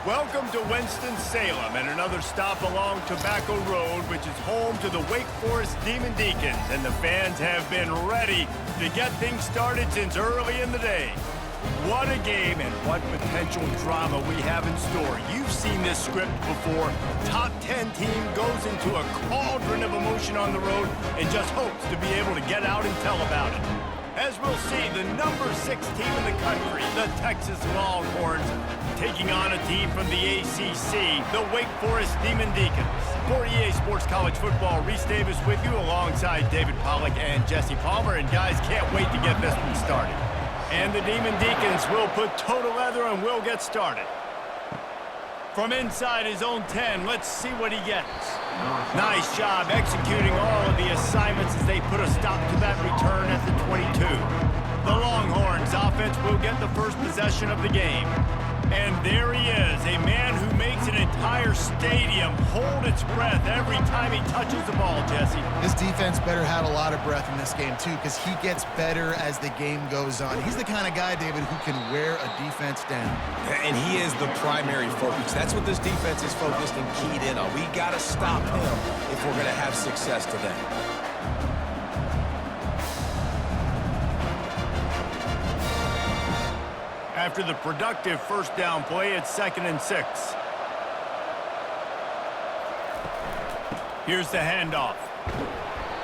Welcome to Winston-Salem and another stop along Tobacco Road, which is home to the Wake Forest Demon Deacons, and the fans have been ready to get things started since early in the day. What a game and what potential drama we have in store. You've seen this script before. Top 10 team goes into a cauldron of emotion on the road and just hopes to be able to get out and tell about it. As we'll see, the number 6 team in the country, the Texas Longhorns, taking on a team from the ACC, the Wake Forest Demon Deacons. For EA Sports College Football, Reese Davis with you alongside David Pollack and Jesse Palmer. And guys, can't wait to get this one started. And the Demon Deacons will put total leather and we'll get started. From inside his own 10, let's see what he gets. Nice job executing all of the assignments as they put a stop to that return at the 22. The Longhorns offense will get the first possession of the game. And there he is, a man who makes an entire stadium hold its breath every time he touches the ball, Jesse. This defense better have a lot of breath in this game, too, because he gets better as the game goes on. He's the kind of guy, David, who can wear a defense down. And he is the primary focus. That's what this defense is focused and keyed in on. We got to stop him if we're going to have success today. After the productive first down play, it's 2nd and 6. Here's the handoff.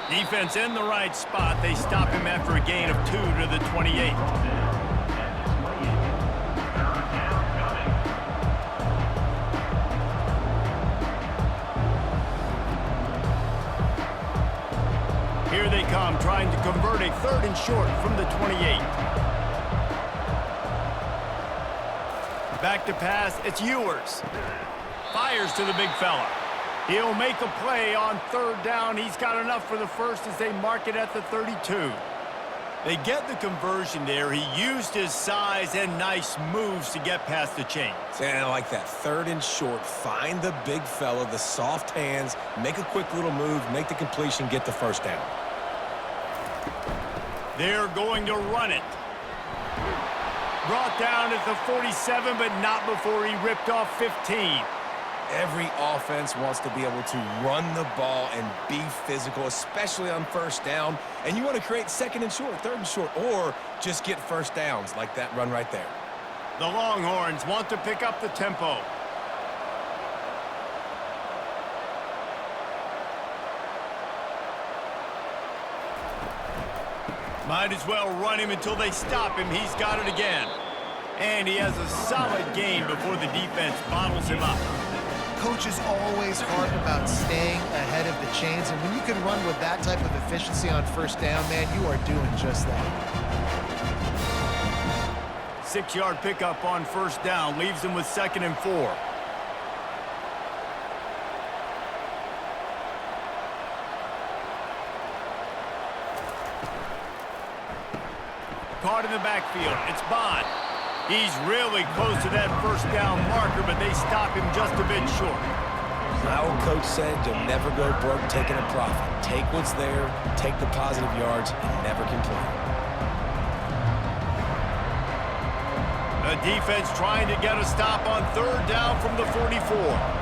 Defense in the right spot. They stop him after a gain of 2 to the 28. Here they come, trying to convert a 3rd and short from the 28. Back to pass, it's Ewers. Fires to the big fella. He'll make a play on 3rd down. He's got enough for the first as they mark it at the 32. They get the conversion there. He used his size and nice moves to get past the chains. And I like that 3rd and short. Find the big fella, the soft hands, make a quick little move, make the completion, get the first down. They're going to run it. Brought down at the 47, but not before he ripped off 15. Every offense wants to be able to run the ball and be physical, especially on first down. And you want to create 2nd and short, 3rd and short, or just get first downs like that run right there. The Longhorns want to pick up the tempo. Might as well run him until they stop him. He's got it again. And he has a solid gain before the defense bottles him up. Coaches always harp about staying ahead of the chains, and when you can run with that type of efficiency on first down, man, you are doing just that. 6-yard pickup on first down leaves him with 2nd and 4. Caught in the backfield. It's Bond. He's really close to that first down marker, but they stop him just a bit short. My old coach said you'll never go broke taking a profit. Take what's there, take the positive yards, and never complain. The defense trying to get a stop on 3rd down from the 44.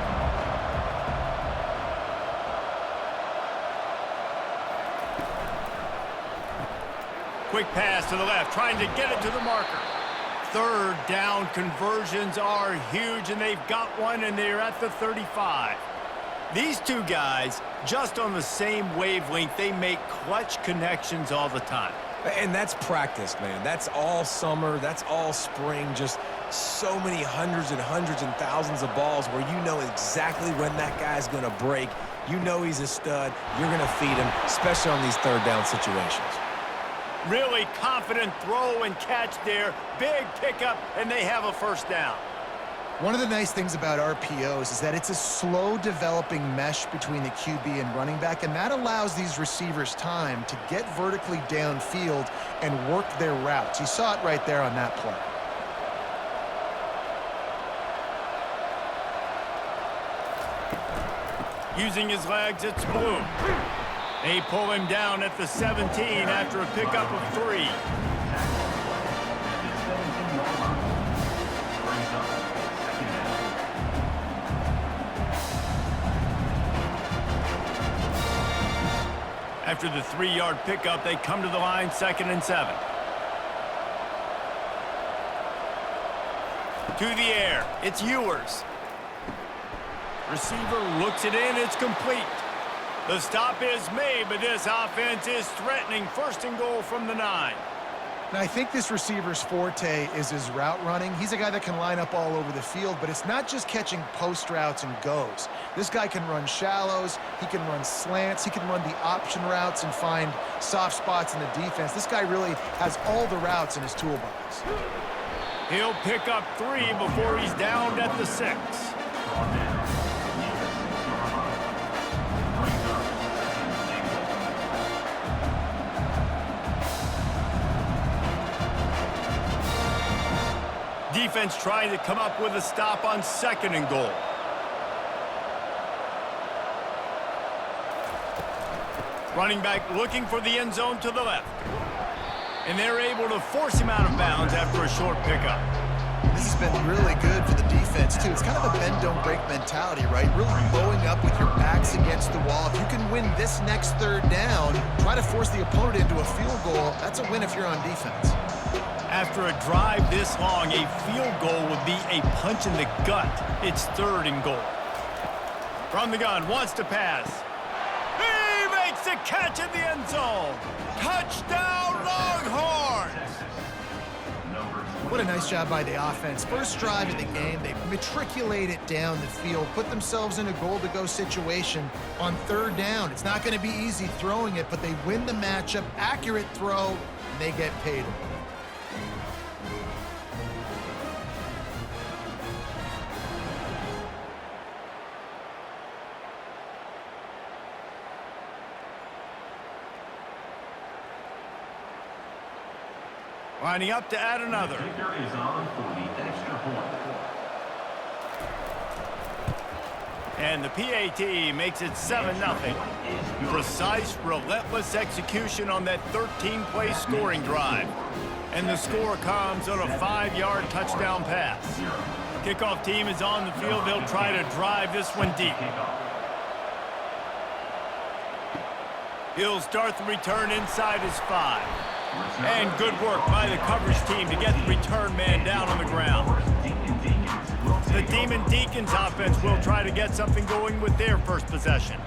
Quick pass to the left, trying to get it to the marker. 3rd down conversions are huge, and they've got one, and they're at the 35. These two guys, just on the same wavelength, they make clutch connections all the time. And that's practice, man. That's all summer. That's all spring. Just so many hundreds and thousands of balls where you know exactly when that guy's going to break. You know he's a stud. You're going to feed him, especially on these 3rd down situations. Really confident throw and catch there. Big pickup, and they have a first down. One of the nice things about RPOs is that it's a slow developing mesh between the QB and running back, and that allows these receivers time to get vertically downfield and work their routes. You saw it right there on that play. Using his legs, it's Bloom. They pull him down at the 17 after a pickup of 3. After the 3-yard pickup, they come to the line 2nd and 7. To the air, it's Ewers. Receiver looks it in, it's complete. The stop is made, but this offense is threatening 1st and goal from the 9. Now, I think this receiver's forte is his route running. He's a guy that can line up all over the field, but it's not just catching post routes and goes. This guy can run shallows, he can run slants, he can run the option routes and find soft spots in the defense. This guy really has all the routes in his toolbox. He'll pick up 3 before he's downed at the 6. Defense trying to come up with a stop on 2nd and goal. Running back looking for the end zone to the left. And they're able to force him out of bounds after a short pickup. This has been really good for the defense, too. It's kind of a bend-don't-break mentality, right? Really bowing up with your backs against the wall. If you can win this next 3rd down, try to force the opponent into a field goal. That's a win if you're on defense. After a drive this long, a field goal would be a punch in the gut. It's 3rd and goal. From the gun, wants to pass. He makes the catch in the end zone. Touchdown, Longhorns! What a nice job by the offense. First drive of the game, they matriculate it down the field, put themselves in a goal-to-go situation on 3rd down. It's not going to be easy throwing it, but they win the matchup. Accurate throw, and they get paid. Lining up to add another. And the PAT makes it 7-0. Precise, relentless execution on that 13-play scoring drive. And the score comes on a 5-yard touchdown pass. Kickoff team is on the field. They'll try to drive this one deep. He'll start the return inside his 5. And good work by the coverage team to get the return man down on the ground. The Demon Deacons offense will try to get something going with their first possession.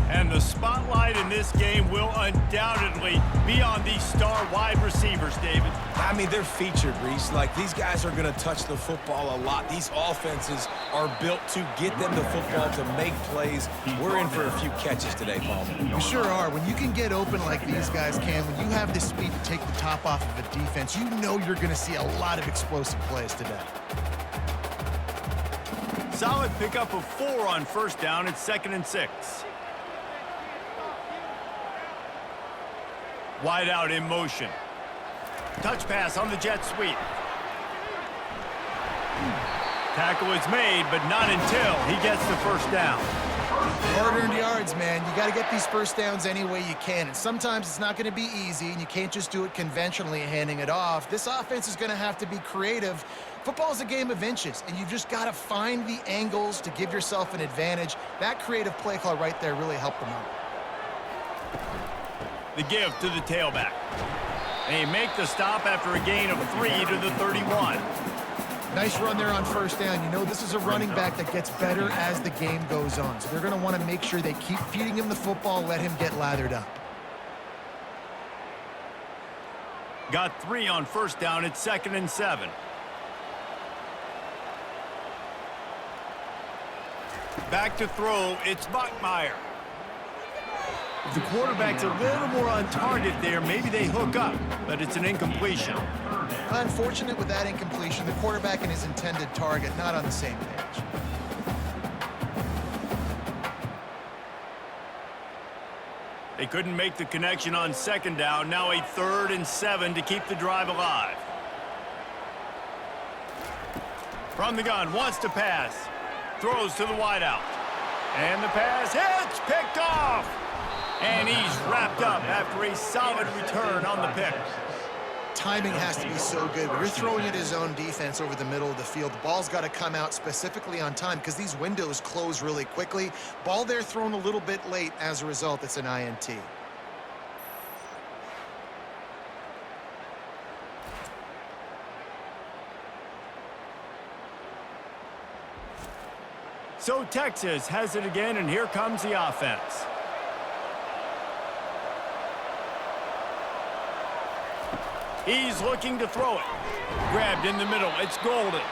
And the spotlight in this game will undoubtedly be on these star wide receivers, David. I mean, they're featured, Reese. Like, these guys are going to touch the football a lot. These offenses are built to get them the football, to make plays. We're in for a few catches today, Palmer. We sure are. When you can get open like these guys can, when you have the speed to take the top off of a defense, you know you're going to see a lot of explosive plays today. Solid pickup of 4 on 1st down. It's 2nd and 6. Wide out in motion. Touch pass on the jet sweep. Tackle is made, but not until he gets the 1st down. Hard-earned yards, man. You got to get these 1st downs any way you can. And sometimes it's not going to be easy, and you can't just do it conventionally handing it off. This offense is going to have to be creative. Football is a game of inches, and you've just got to find the angles to give yourself an advantage. That creative play call right there really helped them out. The give to the tailback. They make the stop after a gain of 3 to the 31. Nice run there on 1st down. You know this is a running back that gets better as the game goes on. So they're going to want to make sure they keep feeding him the football, let him get lathered up. Got 3 on 1st down. It's 2nd and 7. Back to throw. It's Buckmeyer. If the quarterback's a little more on target there, maybe they hook up, but it's an incompletion. Unfortunate with that incompletion, the quarterback and his intended target not on the same page. They couldn't make the connection on 2nd down. Now a 3rd and 7 to keep the drive alive. From the gun, wants to pass. Throws to the wideout. And the pass hits, picked off. And he's wrapped up after a solid return on the pick. Timing has to be so good. When you're throwing at his own defense over the middle of the field, the ball's got to come out specifically on time because these windows close really quickly. Ball there thrown a little bit late. As a result, it's an INT. So Texas has it again, and here comes the offense. He's looking to throw it. Grabbed in the middle. It's golden.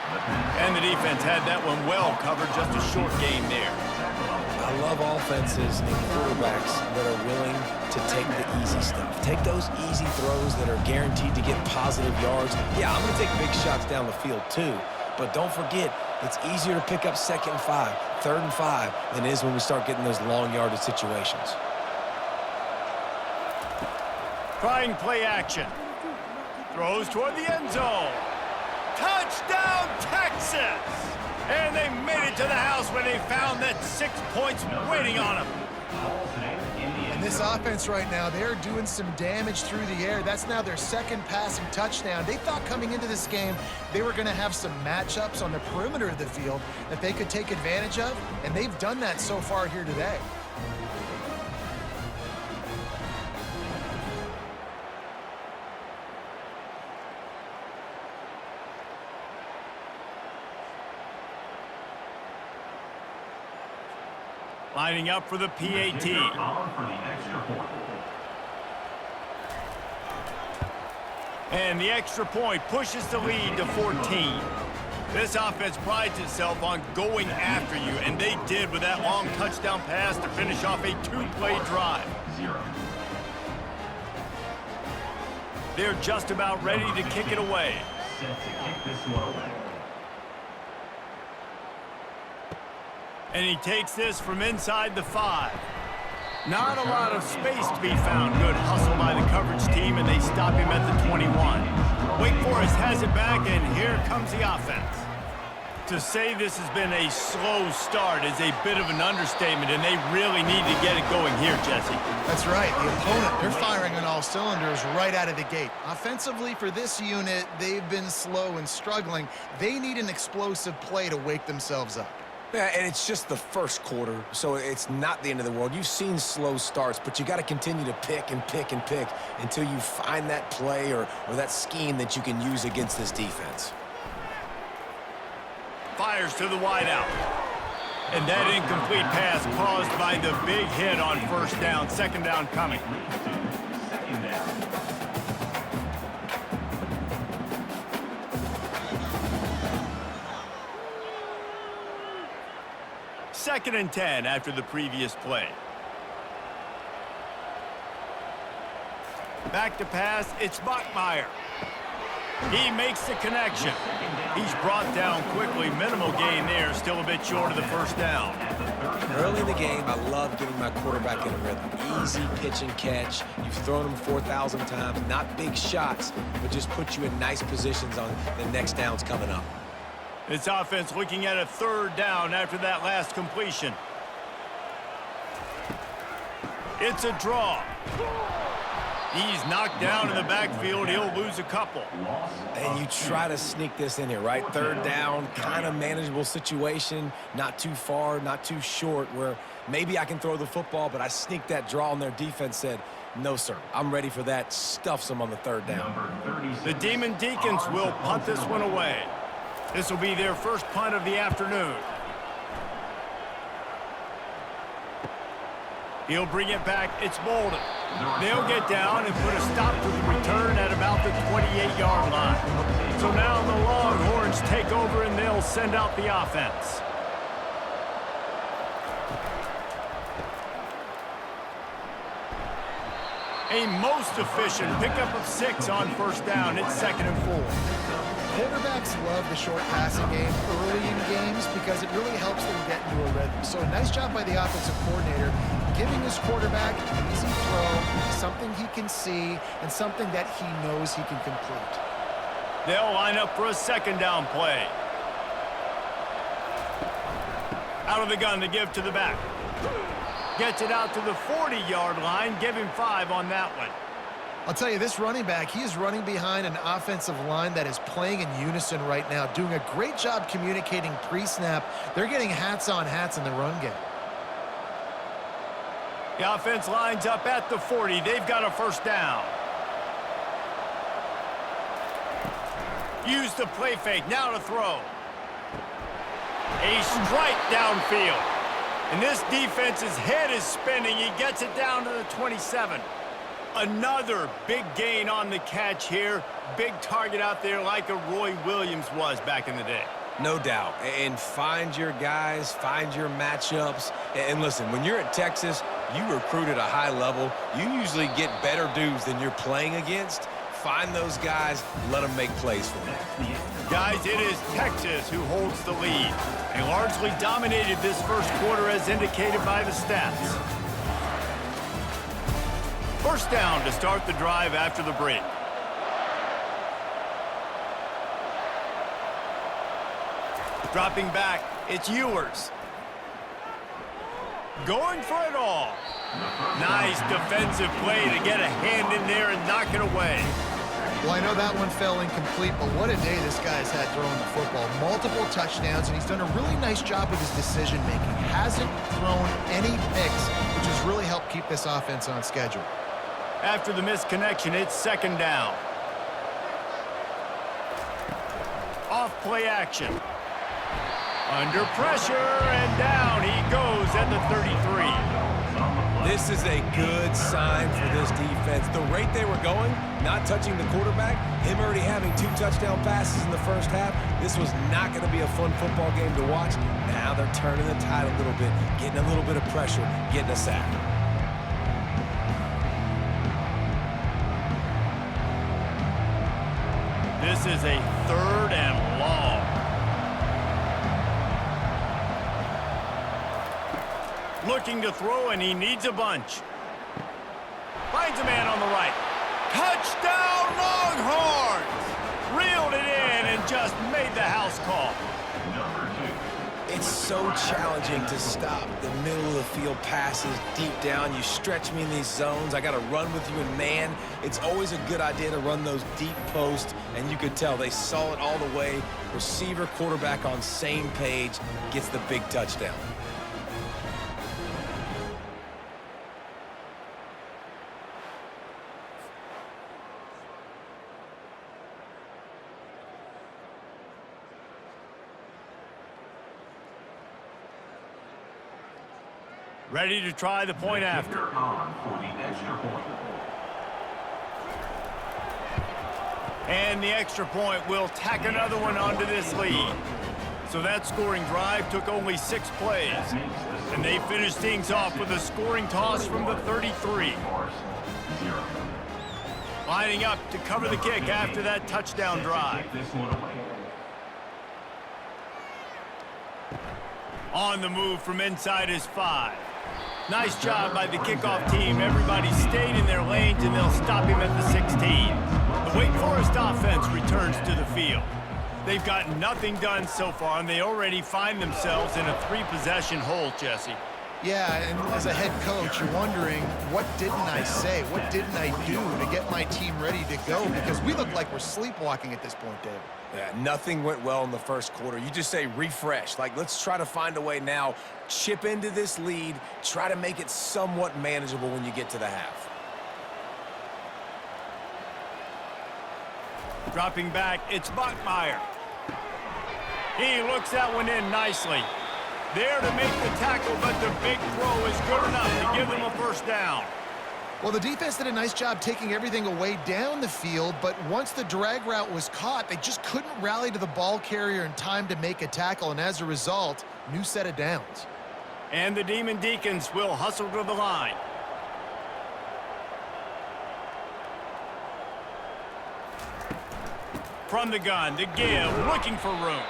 And the defense had that one well covered. Just a short game there. I love offenses and quarterbacks that are willing to take the easy stuff. Take those easy throws that are guaranteed to get positive yards. Yeah, I'm going to take big shots down the field too. But don't forget, it's easier to pick up 2nd and 5, 3rd and 5 than it is when we start getting those long yardage situations. Trying play action. Throws toward the end zone. Touchdown, Texas! And they made it to the house when they found that 6 points waiting on them. And this offense right now, they're doing some damage through the air. That's now their 2nd passing touchdown. They thought coming into this game they were going to have some matchups on the perimeter of the field that they could take advantage of, and they've done that so far here today. Lining up for the PAT. And the extra point pushes the lead to 14. This offense prides itself on going after you, and they did with that long touchdown pass to finish off a 2-play drive. They're just about ready to kick it away. And he takes this from inside the 5. Not a lot of space to be found. Good hustle by the coverage team, and they stop him at the 21. Wake Forest has it back, and here comes the offense. To say this has been a slow start is a bit of an understatement, and they really need to get it going here, Jesse. That's right. The opponent, they're firing on all cylinders right out of the gate. Offensively, for this unit, they've been slow and struggling. They need an explosive play to wake themselves up. Yeah, and it's just the first quarter, so it's not the end of the world. You've seen slow starts, but you got to continue to pick and pick and pick until you find that play or that scheme that you can use against this defense. Fires to the wideout. And that incomplete pass caused by the big hit on 1st down. 2nd down coming. Second and 10 after the previous play. Back to pass, it's Bachmeier. He makes the connection. He's brought down quickly. Minimal gain there, still a bit short of the 1st down. Early in the game, I love getting my quarterback in a rhythm. Easy pitch and catch. You've thrown him 4,000 times. Not big shots, but just put you in nice positions on the next downs coming up. This offense looking at a 3rd down after that last completion. It's a draw. He's knocked down in the backfield. He'll lose a couple. And you try to sneak this in here, right? 3rd down, kind of manageable situation. Not too far, not too short, where maybe I can throw the football, but I sneak that draw, and their defense said, no, sir, I'm ready for that. Stuffs them on the 3rd down. The Demon Deacons will punt this one away. This will be their first punt of the afternoon. He'll bring it back. It's Bolden. They'll get down and put a stop to the return at about the 28-yard line. So now the Longhorns take over, and they'll send out the offense. A most efficient pickup of 6 on 1st down. It's 2nd and 4. Quarterbacks love the short passing game early in games because it really helps them get into a rhythm. So a nice job by the offensive coordinator giving his quarterback an easy throw, something he can see, and something that he knows he can complete. They'll line up for a 2nd down play. Out of the gun to give to the back. Gets it out to the 40-yard line. Give him 5 on that one. I'll tell you, this running back, he is running behind an offensive line that is playing in unison right now, doing a great job communicating pre-snap. They're getting hats on hats in the run game. The offense lines up at the 40. They've got a 1st down. Use the play fake. Now to throw. A strike downfield. And this defense's head is spinning. He gets it down to the 27. Another big gain on the catch here. Big target out there like a Roy Williams was back in the day. No doubt. And find your guys, find your matchups. And listen, when you're at Texas, you recruit at a high level. You usually get better dudes than you're playing against. Find those guys, let them make plays for you. Guys, it is Texas who holds the lead. They largely dominated this first quarter as indicated by the stats. First down to start the drive after the break. Dropping back, it's Ewers. Going for it all. Nice defensive play to get a hand in there and knock it away. Well, I know that one fell incomplete, but what a day this guy's had throwing the football. Multiple touchdowns, and he's done a really nice job with his decision-making. Hasn't thrown any picks, which has really helped keep this offense on schedule. After the missed connection, it's second down. Off play action. Under pressure, and down he goes at the 33. This is a good sign for this defense. The rate they were going, not touching the quarterback, him already having 2 touchdown passes in the first half, this was not going to be a fun football game to watch. Now they're turning the tide a little bit, getting a little bit of pressure, getting a sack. This is a third and long. Looking to throw, and he needs a bunch. Finds a man on the right. Touchdown, Longhorns! Reeled it in and just made the house call. It's so challenging to stop the middle of the field passes deep down. You stretch me in these zones. I got to run with you in man. It's always a good idea to run those deep posts, and you could tell they saw it all the way. Receiver, quarterback on same page, gets the big touchdown. Ready to try the point after. On for the extra point. And the extra point will tack another one onto this lead. So that scoring drive took only 6 plays. And they finished things off with a scoring toss from the 33. Lining up to cover the kick after that touchdown drive. On the move from inside his 5. Nice job by the kickoff team. Everybody stayed in their lanes, and they'll stop him at the 16. The Wake Forest offense returns to the field. They've gotten nothing done so far, and they already find themselves in a 3-possession hole, Jesse. Yeah, and as a head coach, you're wondering, what didn't I say? What didn't I do to get my team ready to go? Because we look like we're sleepwalking at this point, David. Yeah, nothing went well in the first quarter. You just say refresh. Like, let's try to find a way now, chip into this lead, try to make it somewhat manageable when you get to the half. Dropping back, it's Bachmeier. He looks that one in nicely. There to make the tackle, but the big throw is good enough to give them a first down. Well, the defense did a nice job taking everything away down the field, but once the drag route was caught, they just couldn't rally to the ball carrier in time to make a tackle, and as a result, new set of downs. And the Demon Deacons will hustle to the line. From the gun to give, looking for room.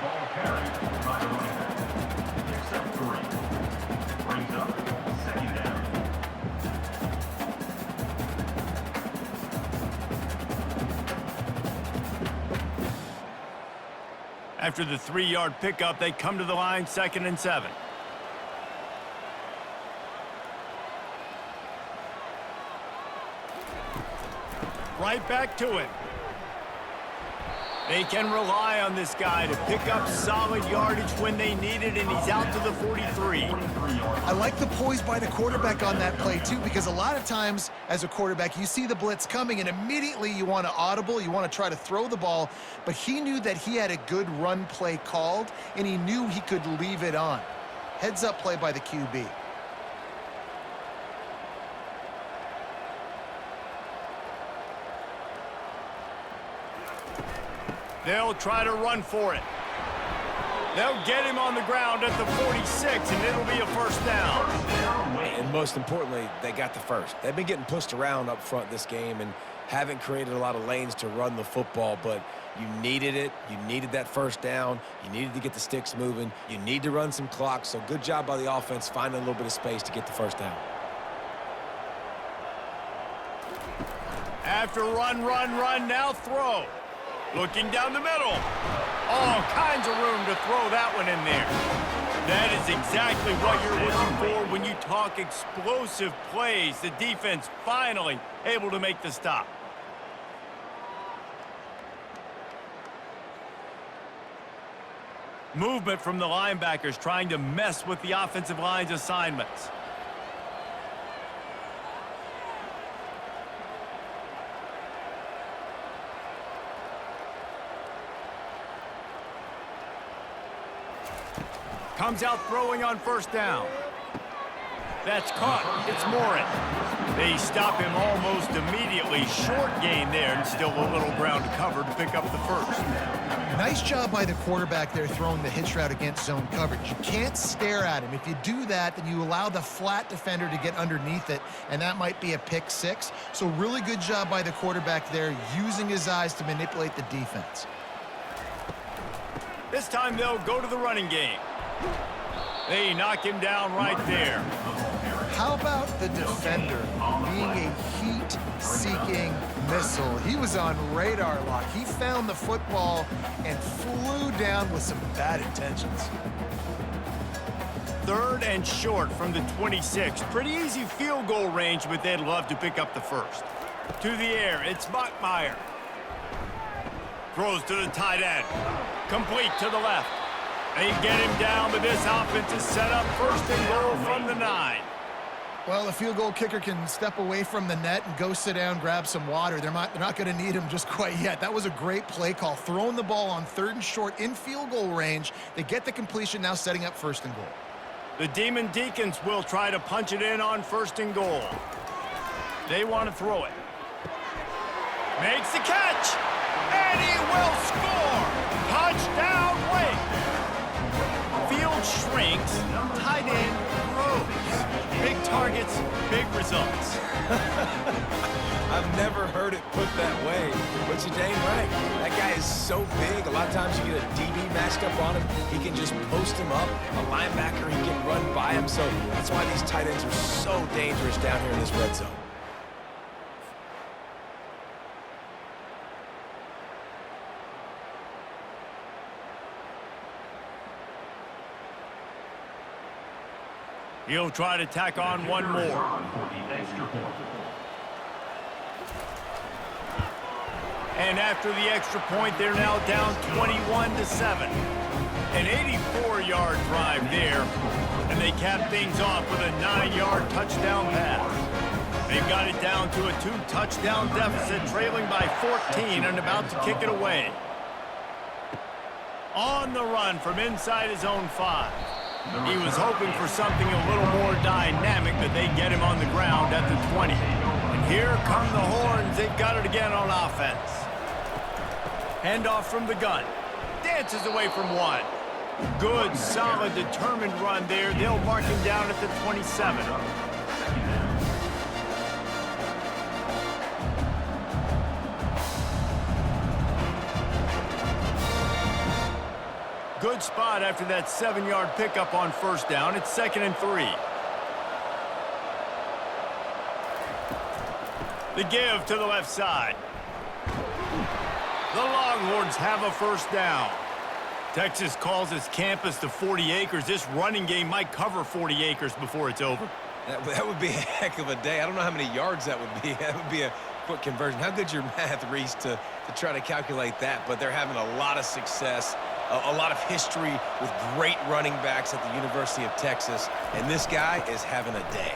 Ball carried by the running back. Except 3. Brings up second down. After the 3-yard pickup, they come to the line, 2nd and 7. Right back to it. They can rely on this guy to pick up solid yardage when they need it, and he's out to the 43. I like the poise by the quarterback on that play, too, because a lot of times as a quarterback, you see the blitz coming, and immediately you want to audible, you want to try to throw the ball, but he knew that he had a good run play called, and he knew he could leave it on. Heads-up play by the QB. They'll try to run for it. They'll get him on the ground at the 46, and it'll be a first down. And most importantly, they got the first. They've been getting pushed around up front this game and haven't created a lot of lanes to run the football, but you needed it. You needed that first down. You needed to get the sticks moving. You need to run some clock, so good job by the offense finding a little bit of space to get the first down. After run, now throw. Looking down the middle. All kinds of room to throw that one in there. That is exactly what you're looking for when you talk explosive plays. The defense finally able to make the stop. Movement from the linebackers trying to mess with the offensive line's assignments. Comes out throwing on first down. That's caught. It's Morin. They stop him almost immediately. Short gain there, and still a little ground to cover to pick up the first. Nice job by the quarterback there throwing the hitch route against zone coverage. You can't stare at him. If you do that, then you allow the flat defender to get underneath it, and that might be a pick six. So really good job by the quarterback there, using his eyes to manipulate the defense. This time they'll go to the running game. They knock him down right there. How about the defender being a heat-seeking missile? He was on radar lock. He found the football and flew down with some bad intentions. Third and short from the 26. Pretty easy field goal range, but they'd love to pick up the first. To the air, it's Bachmeier. Throws to the tight end. Complete to the left. They get him down, but this offense is set up first and goal from the 9. Well, the field goal kicker can step away from the net and go sit down, grab some water. They're not going to need him just quite yet. That was a great play call. Throwing the ball on third and short in field goal range. They get the completion, now setting up first and goal. The Demon Deacons will try to punch it in on first and goal. They want to throw it. Makes the catch, and he will score. Touchdown, Wake. Field shrinks, tight end grows. Big targets, big results. I've never heard it put that way, but you're dang right. That guy is so big. A lot of times you get a DB matched up on him. He can just post him up. A linebacker, he can run by him. So that's why these tight ends are so dangerous down here in this red zone. He'll try to tack on one more. And after the extra point, they're now down 21-7. An 84-yard drive there, and they cap things off with a 9-yard touchdown pass. They've got it down to a 2-touchdown deficit, trailing by 14 and about to kick it away. On the run from inside his own 5. He was hoping for something a little more dynamic, but they get him on the ground at the 20. And here come the horns. They've got it again on offense. Handoff from the gun. Dances away from one. Good, solid, determined run there. They'll mark him down at the 27. Good spot after that 7-yard pickup on first down. It's 2nd and 3. The give to the left side. The Longhorns have a first down. Texas calls its campus the 40 acres. This running game might cover 40 acres before it's over. That would be a heck of a day. I don't know how many yards that would be. That would be a 2-point conversion. How good's your math, Reese, to try to calculate that? But they're having a lot of success, a lot of history with great running backs at the University of Texas, and this guy is having a day.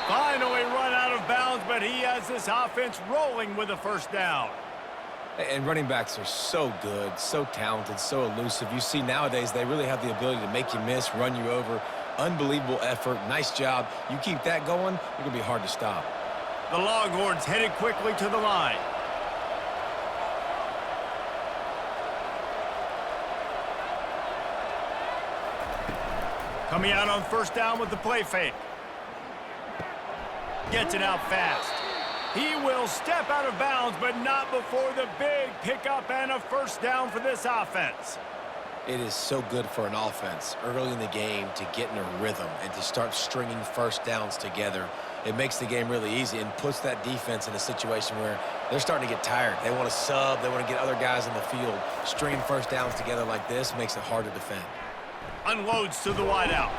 Finally run out of bounds, but he has this offense rolling with a first down. And running backs are so good, so talented, so elusive. You see nowadays they really have the ability to make you miss, run you over. Unbelievable effort. Nice job. You keep that going, you're going to be hard to stop. The Longhorns headed quickly to the line. Coming out on first down with the play fake. Gets it out fast. He will step out of bounds, but not before the big pickup and a first down for this offense. It is so good for an offense early in the game to get in a rhythm and to start stringing first downs together. It makes the game really easy and puts that defense in a situation where they're starting to get tired. They want to sub. They want to get other guys in the field. Stringing first downs together like this makes it hard to defend. Unloads to the wideout.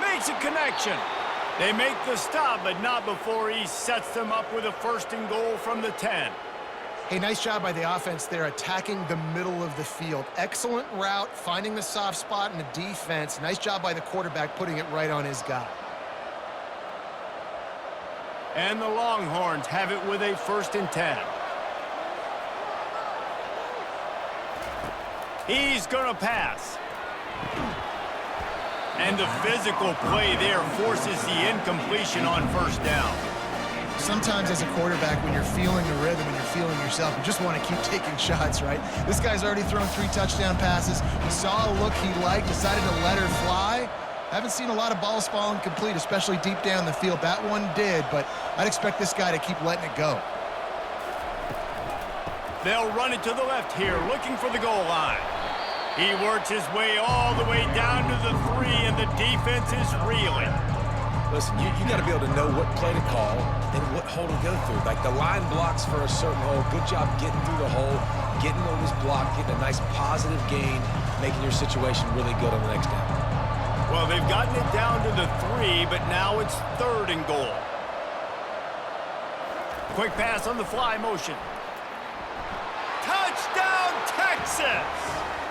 Makes a connection. They make the stop, but not before he sets them up with a first and goal from the 10. Hey, nice job by the offense there, attacking the middle of the field. Excellent route, finding the soft spot in the defense. Nice job by the quarterback putting it right on his guy. And the Longhorns have it with a first and 10. He's going to pass. And the physical play there forces the incompletion on first down. Sometimes as a quarterback, when you're feeling the rhythm and you're feeling yourself, you just want to keep taking shots, right? This guy's already thrown 3 touchdown passes. He saw a look he liked, decided to let her fly. Haven't seen a lot of balls falling complete, especially deep down the field. That one did, but I'd expect this guy to keep letting it go. They'll run it to the left here, looking for the goal line. He works his way all the way down to the 3, and the defense is reeling. Listen, you got to be able to know what play to call and what hole to go through. Like the line blocks for a certain hole. Good job getting through the hole, getting on this block, getting a nice positive gain, making your situation really good on the next down. Well, they've gotten it down to the 3, but now it's 3rd and goal. Quick pass on the fly motion. Touchdown, Texas!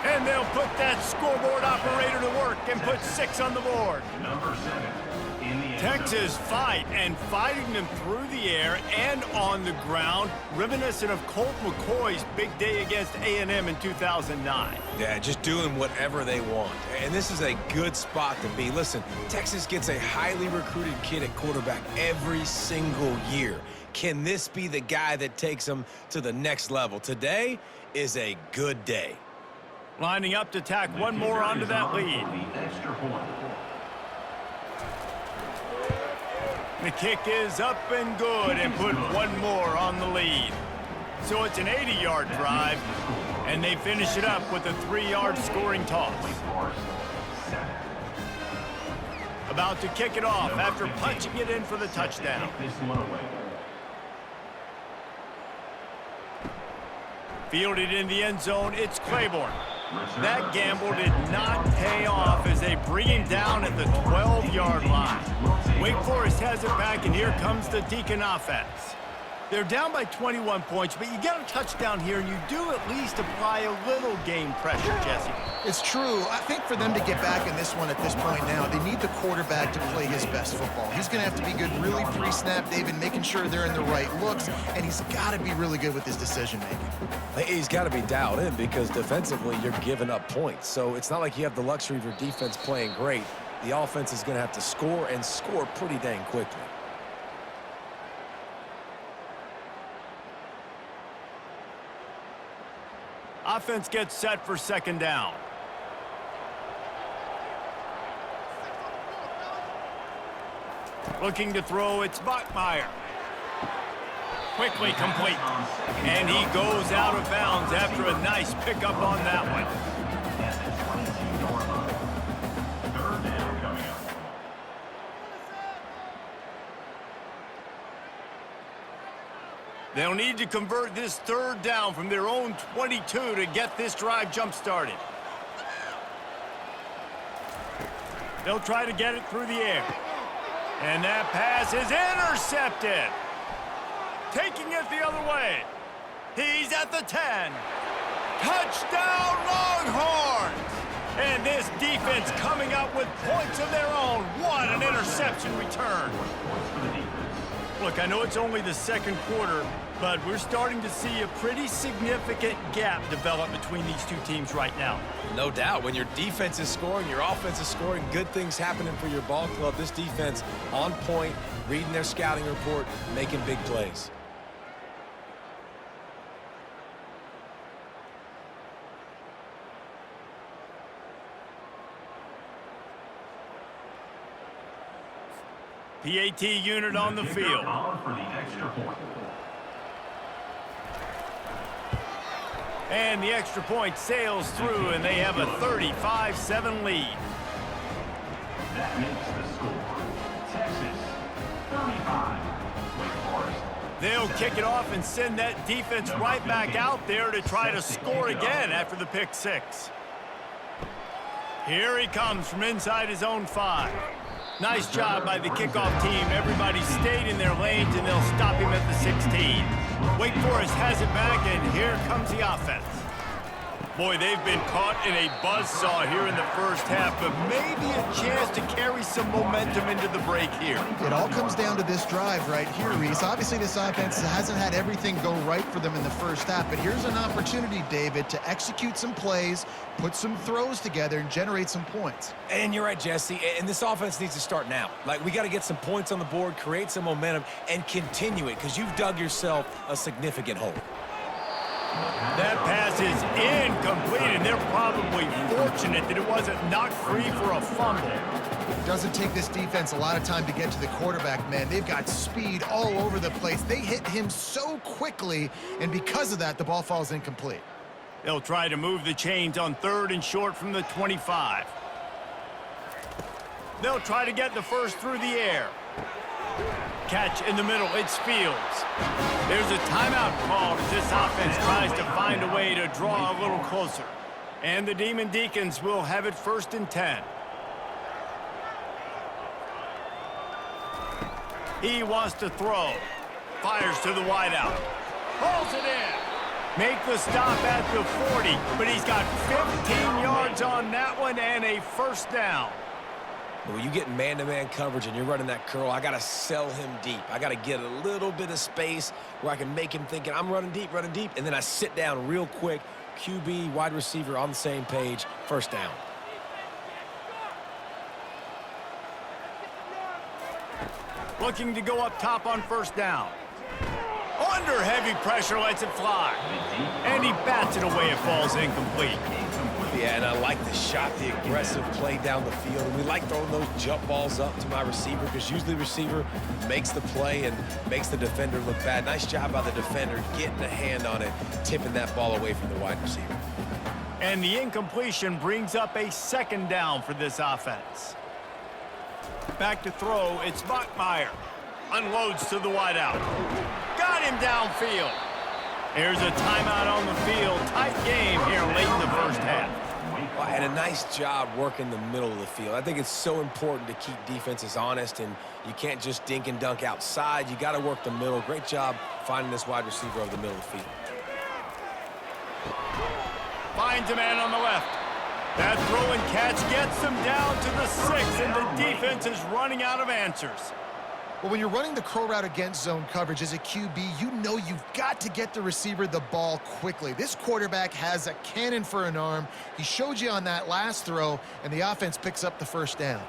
And they'll put that scoreboard operator to work and put 6 on the board. Number 7 in the end Texas zone. fighting them through the air and on the ground, reminiscent of Colt McCoy's big day against A&M in 2009. Yeah, just doing whatever they want. And this is a good spot to be. Listen, Texas gets a highly recruited kid at quarterback every single year. Can this be the guy that takes them to the next level? Today is a good day. Lining up to tack one more onto that lead. The extra point. The kick is up and good and put one more on the lead. So it's an 80-yard drive, and they finish it up with a 3-yard scoring toss. About to kick it off after punching it in for the touchdown. This one away. Fielded in the end zone, it's Claiborne. That gamble did not pay off as they bring him down at the 12-yard line. Wake Forest has it back, and here comes the Deacon offense. They're down by 21 points, but you get a touchdown here, and you do at least apply a little game pressure, Jesse. It's true. I think for them to get back in this one at this point now, they need the quarterback to play his best football. He's going to have to be good really pre-snap, David, making sure they're in the right looks, and he's got to be really good with his decision-making. He's got to be dialed in because defensively you're giving up points. So it's not like you have the luxury of your defense playing great. The offense is going to have to score and score pretty dang quickly. Offense gets set for second down. Looking to throw, it's Bachmeier. Quickly complete. And he goes out of bounds after a nice pickup on that one. At the 22-yard line. 3rd down coming up. They'll need to convert this 3rd down from their own 22 to get this drive jump-started. They'll try to get it through the air. And that pass is intercepted. Taking it the other way. He's at the 10. Touchdown, Longhorns! And this defense coming up with points of their own. What an interception return. Look, I know it's only the second quarter, but we're starting to see a pretty significant gap develop between these two teams right now. No doubt. When your defense is scoring, your offense is scoring, good things happening for your ball club. This defense on point, reading their scouting report, making big plays. PAT unit on the field. For the extra point. And the extra point sails through, and they have a 35-7 lead. That makes the score Texas 35. Wake Forest. They'll kick it off and send that defense right back out there to try to score again after the pick six. Here he comes from inside his own 5. Nice job by the kickoff team. Everybody stayed in their lanes, and they'll stop him at the 16. Wake Forest has it back, and here comes the offense. Boy, they've been caught in a buzzsaw here in the first half, but maybe a chance to carry some momentum into the break here. It all comes down to this drive right here, Reese. Obviously, this offense hasn't had everything go right for them in the first half, but here's an opportunity, David, to execute some plays, put some throws together, and generate some points. And you're right, Jesse, and this offense needs to start now. Like, we got to get some points on the board, create some momentum, and continue it, because you've dug yourself a significant hole. That pass is incomplete, and they're probably fortunate that it wasn't knocked free for a fumble. It doesn't take this defense a lot of time to get to the quarterback, man. They've got speed all over the place. They hit him so quickly, and because of that, the ball falls incomplete. They'll try to move the chains on 3rd and short from the 25. They'll try to get the first through the air. Catch in the middle, it's Fields. There's a timeout called as this offense tries to find a way to draw a little closer. And the Demon Deacons will have it 1st and 10. He wants to throw. Fires to the wideout. Pulls it in. Make the stop at the 40, but he's got 15 yards on that one and a 1st down. When you get man-to-man coverage and you're running that curl, I got to sell him deep. I got to get a little bit of space where I can make him thinking, I'm running deep, and then I sit down real quick. QB, wide receiver on the same page, 1st down. Looking to go up top on 1st down. Under heavy pressure, lets it fly. And he bats it away, it falls incomplete. Yeah, and I like the shot, the aggressive play down the field. And we like throwing those jump balls up to my receiver because usually the receiver makes the play and makes the defender look bad. Nice job by the defender getting a hand on it, tipping that ball away from the wide receiver. And the incompletion brings up a 2nd down for this offense. Back to throw, it's Bachmeier. Unloads to the wideout. Got him downfield. There's a timeout on the field. Tight game here late in the first half. And a nice job working the middle of the field. I think it's so important to keep defenses honest, and you can't just dink and dunk outside. You got to work the middle. Great job finding this wide receiver over the middle of the field. Finds a man on the left. That throw and catch gets them down to the 6, and the defense is running out of answers. Well, when you're running the curl route against zone coverage as a QB, you know you've got to get the receiver the ball quickly. This quarterback has a cannon for an arm. He showed you on that last throw, and the offense picks up the 1st down.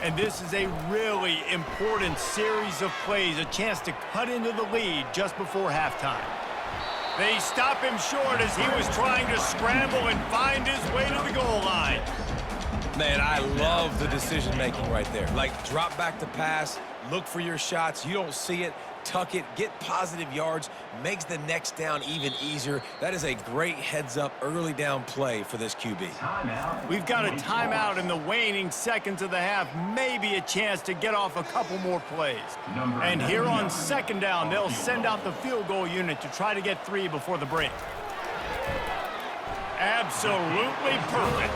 And this is a really important series of plays, a chance to cut into the lead just before halftime. They stop him short as he was trying to scramble and find his way to the goal line. Man, I love the decision-making right there. Like, drop back to pass, look for your shots. You don't see it, tuck it, get positive yards, makes the next down even easier. That is a great heads-up early down play for this QB. We've got a timeout in the waning seconds of the half, maybe a chance to get off a couple more plays. And here on 2nd down, they'll send out the field goal unit to try to get 3 before the break. Absolutely perfect.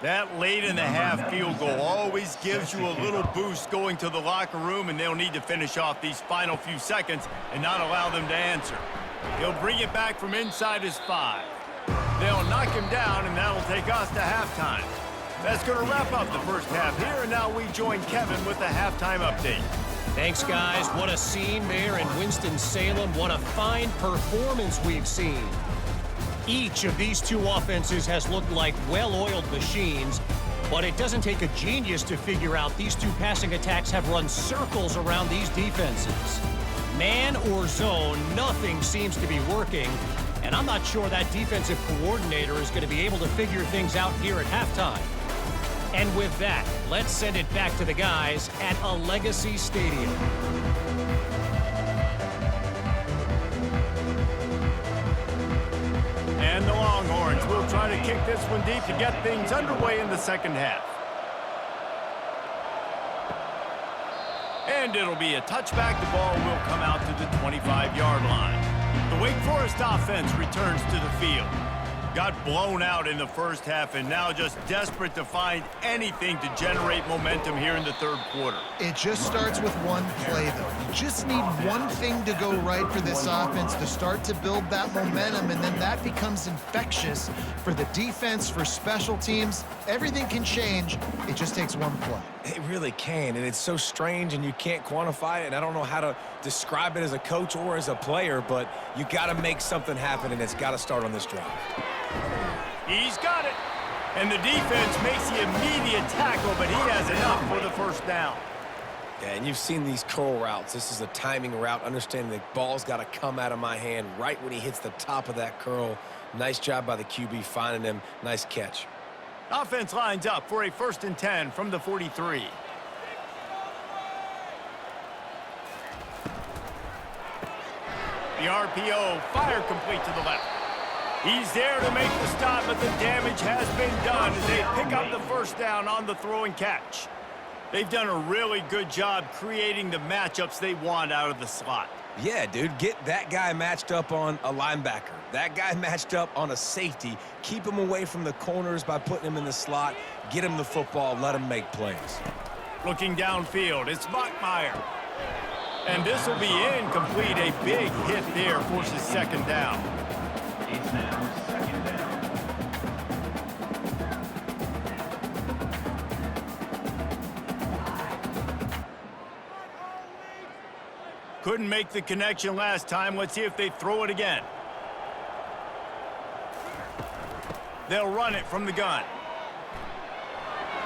That late in the half field goal always gives you a little boost going to the locker room, and they'll need to finish off these final few seconds and not allow them to answer. He'll bring it back from inside his 5. They'll knock him down, and that'll take us to halftime. That's going to wrap up the first half here, and now we join Kevin with the halftime update. Thanks, guys. What a scene there in Winston-Salem. What a fine performance we've seen. Each of these two offenses has looked like well-oiled machines, but it doesn't take a genius to figure out these two passing attacks have run circles around these defenses. Man or zone, nothing seems to be working, and I'm not sure that defensive coordinator is going to be able to figure things out here at halftime. And with that, let's send it back to the guys at a Legacy Stadium. And the Longhorns will try to kick this one deep to get things underway in the second half. And it'll be a touchback. The ball will come out to the 25-yard line. The Wake Forest offense returns to the field. Got blown out in the first half and now just desperate to find anything to generate momentum here in the third quarter. It just starts with one play, though. You just need one thing to go right for this offense to start to build that momentum, and then that becomes infectious for the defense, for special teams. Everything can change. It just takes one play. It really can, and it's so strange, and you can't quantify it, and I don't know how to describe it as a coach or as a player, but you got to make something happen, and it's got to start on this drive. He's got it. And the defense makes the immediate tackle, but he has enough for the first down. Yeah, and you've seen these curl routes. This is a timing route, understanding the ball's got to come out of my hand right when he hits the top of that curl. Nice job by the QB finding him. Nice catch. Offense lines up for a 1st and 10 from the 43. The RPO, fire complete to the left. He's there to make the stop, but the damage has been done as they pick up the first down on the throw and catch. They've done a really good job creating the matchups they want out of the slot. Yeah, dude, get that guy matched up on a linebacker. That guy matched up on a safety. Keep him away from the corners by putting him in the slot. Get him the football. Let him make plays. Looking downfield, it's Bachmeier. And this will be incomplete. A big hit there forces second down. It's now second down. Couldn't make the connection last time. Let's see if they throw it again. They'll run it from the gun.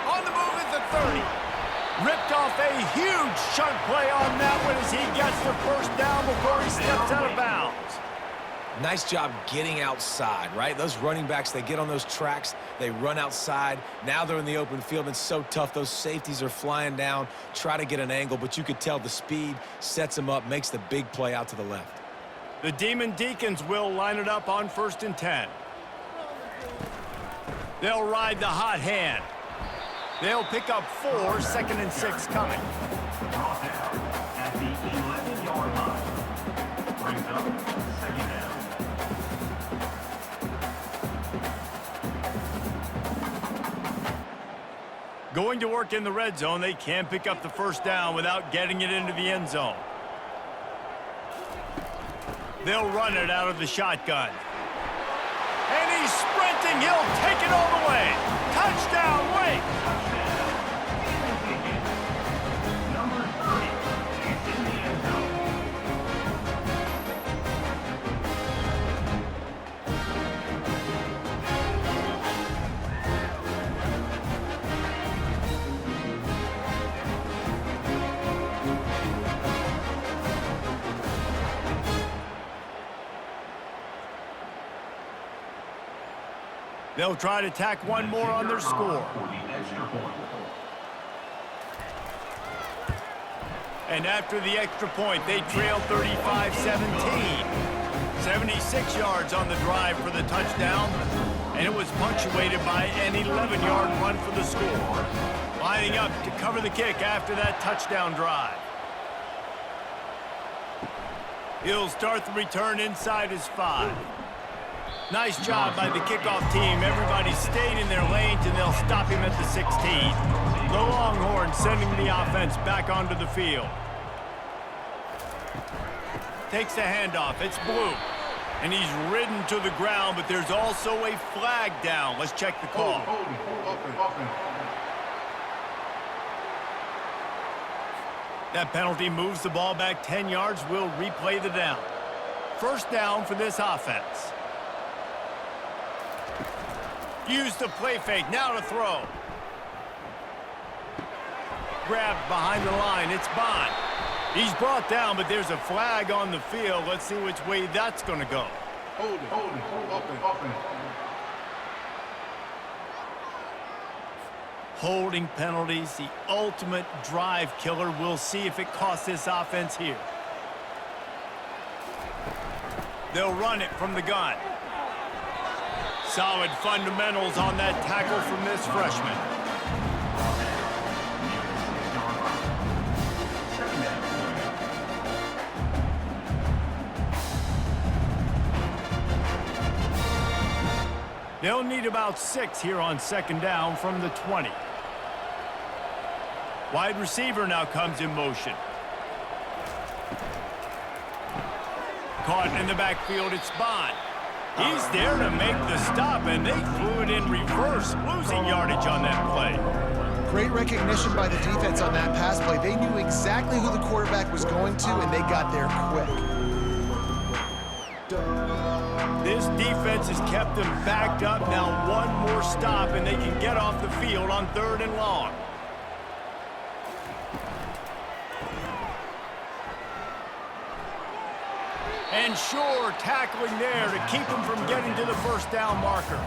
On the move is the 30. Ripped off a huge chunk play on that one as he gets the first down before he steps out of bounds. Nice job getting outside, right? Those running backs, they get on those tracks, they run outside. Now they're in the open field. It's so tough. Those safeties are flying down, try to get an angle, but you could tell the speed sets them up, makes the big play out to the left. The Demon Deacons will line it up on 1st and 10. They'll ride the hot hand. They'll pick up 4, 2nd and 6 coming. Brought down at the 11-yard line. Brings up second down. Going to work in the red zone, they can't pick up the first down without getting it into the end zone. They'll run it out of the shotgun. And he's sprinting. He'll take it all the way. Touchdown, Wake! Number 30 is in the end zone. They'll try to tack one more on their score. For the extra point. And after the extra point, they trail 35-17. 76 yards on the drive for the touchdown, and it was punctuated by an 11-yard run for the score. Lining up to cover the kick after that touchdown drive. He'll start the return inside his 5. Nice job by the kickoff team. Everybody stayed in their lanes, and they'll stop him at the 16. The Longhorns sending the offense back onto the field. Takes the handoff. It's Blue. And he's ridden to the ground, but there's also a flag down. Let's check the call. That penalty moves the ball back 10 yards. We'll replay the down. First down for this offense. Use the play fake. Now to throw. Grabbed behind the line. It's Bond. He's brought down, but there's a flag on the field. Let's see which way that's going to go. Holding penalties, the ultimate drive killer. We'll see if it costs this offense here. They'll run it from the gun. Solid fundamentals on that tackle from this freshman. They'll need about 6 here on second down from the 20. Wide receiver now comes in motion. Caught in the backfield, it's Bond. He's there to make the stop, and they threw it in reverse, losing yardage on that play. Great recognition by the defense on that pass play. They knew exactly who the quarterback was going to, and they got there quick. This defense has kept them backed up. Now one more stop, and they can get off the field on 3rd and long. And sure, tackling there to keep him from getting to the first down marker.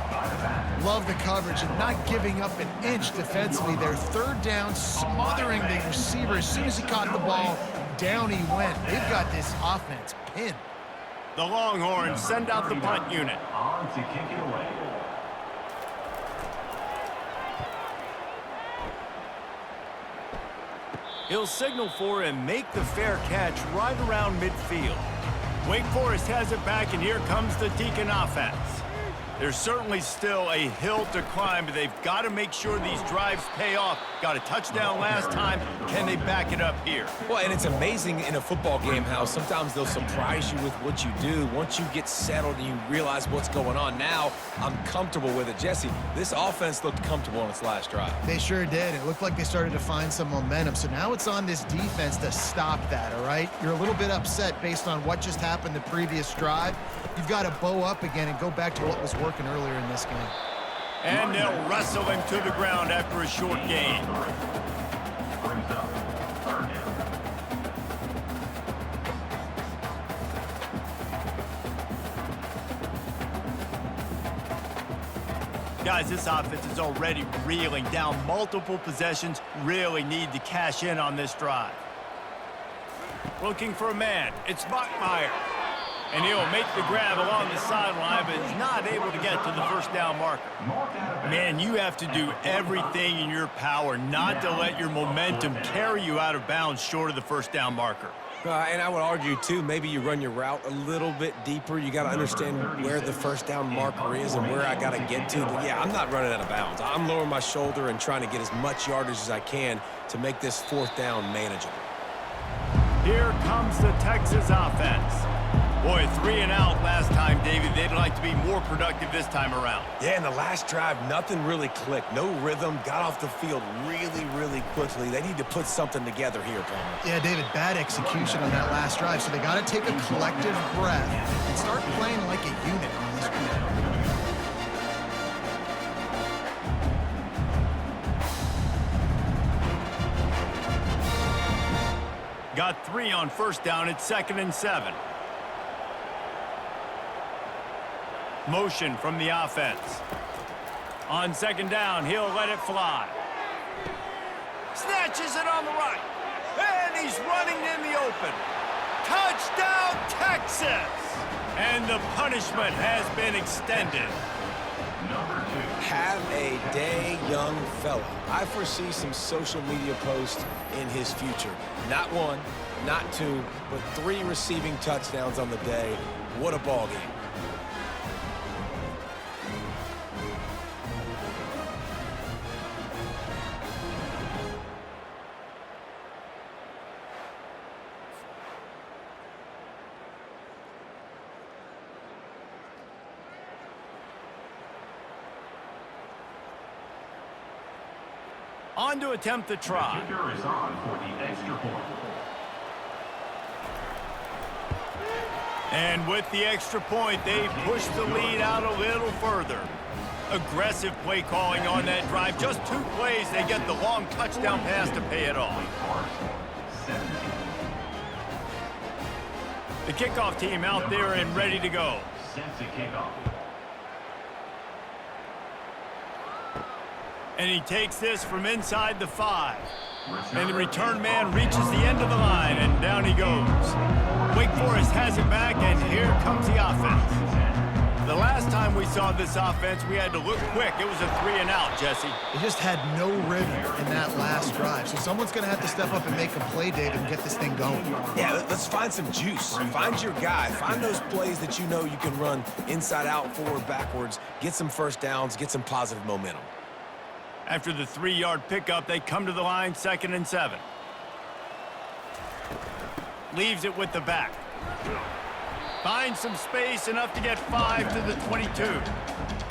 Love the coverage and not giving up an inch defensively. Their 3rd down, smothering the receiver. As soon as he caught the ball, down he went. They've got this offense pinned. The Longhorns send out the punt unit. On to kick it away. He'll signal for and make the fair catch right around midfield. Wake Forest has it back, and here comes the Deacon offense. There's certainly still a hill to climb, but they've got to make sure these drives pay off. Got a touchdown last time. Can they back it up here? Well, and it's amazing in a football game how sometimes they'll surprise you with what you do. Once you get settled and you realize what's going on, now I'm comfortable with it. Jesse, this offense looked comfortable on its last drive. They sure did. It looked like they started to find some momentum. So now it's on this defense to stop that, all right? You're a little bit upset based on what just happened the previous drive. You've got to bow up again and go back to what was working earlier in this game. And they'll wrestle him to the ground after a short gain. Brings up 3rd down. Guys, this offense is already reeling down multiple possessions. Really need to cash in on this drive. Looking for a man. It's Bachmeier. And he'll make the grab along the sideline, but is not able to get to the first down marker. Man, you have to do everything in your power not to let your momentum carry you out of bounds short of the first down marker. And I would argue, too, maybe you run your route a little bit deeper. You got to understand where the first down marker is and where I got to get to. But, yeah, I'm not running out of bounds. I'm lowering my shoulder and trying to get as much yardage as I can to make this 4th down manageable. Here comes the Texas offense. Boy, 3 and out last time, David. They'd like to be more productive this time around. Yeah, in the last drive, nothing really clicked. No rhythm. Got off the field really, really quickly. They need to put something together here, Palmer. Yeah, David, bad execution on that last drive. So they got to take a collective breath and start playing like a unit on this one. Got 3 on first down. It's 2nd and 7. Motion from the offense. On second down, he'll let it fly. Snatches it on the right. And he's running in the open. Touchdown, Texas! And the punishment has been extended. Number 2. Have a day, young fella. I foresee some social media posts in his future. Not 1, not 2, but 3 receiving touchdowns on the day. What a ball game. On to attempt the try. The kicker is on for the extra point. And with the extra point, they push the lead out a little further. Aggressive play calling on that drive. Just 2 plays, they get the long touchdown pass to pay it off. The kickoff team out there and ready to go. Since the kickoff. And he takes this from inside the 5. And the return man reaches the end of the line, and down he goes. Wake Forest has it back, and here comes the offense. The last time we saw this offense, we had to look quick. It was a 3-and-out, Jesse. They just had no rhythm in that last drive. So someone's going to have to step up and make a play, David, and get this thing going. Yeah, let's find some juice. Find your guy. Find those plays that you know you can run inside out, forward, backwards. Get some first downs. Get some positive momentum. After the 3-yard pickup, they come to the line, 2nd and 7. Leaves it with the back. Finds some space, enough to get 5 to the 22.